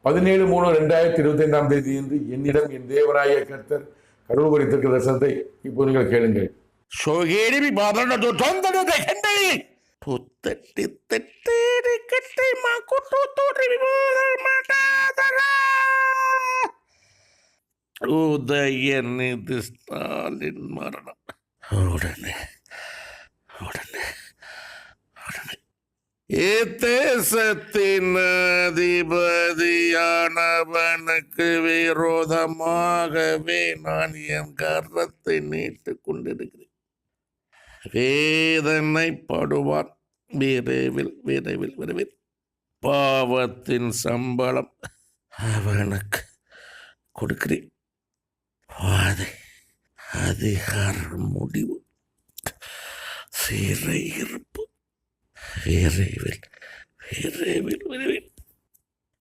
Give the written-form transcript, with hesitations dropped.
17/3/2025 என்று என்னிடம் என் தேவராய கர்த்தர் கடவுள் குறித்திருக்கிற தரிசனத்தை இப்போ நீங்கள் கேளுங்கள். உதயநிதி ஸ்டாலின் மரணம். உடனே தேசத்தின் அதிபதியானவனுக்கு விரோதமாகவே நான் என் கரத்தை நீட்டுக் கொண்டிருக்கிறேன். வேதனைப்படுவான் விரைவில். பாவத்தின் சம்பளம் அவனுக்கு கொடுக்கிறேன். அதிகார முடிவு சிறையிருப்பு விரைவில்.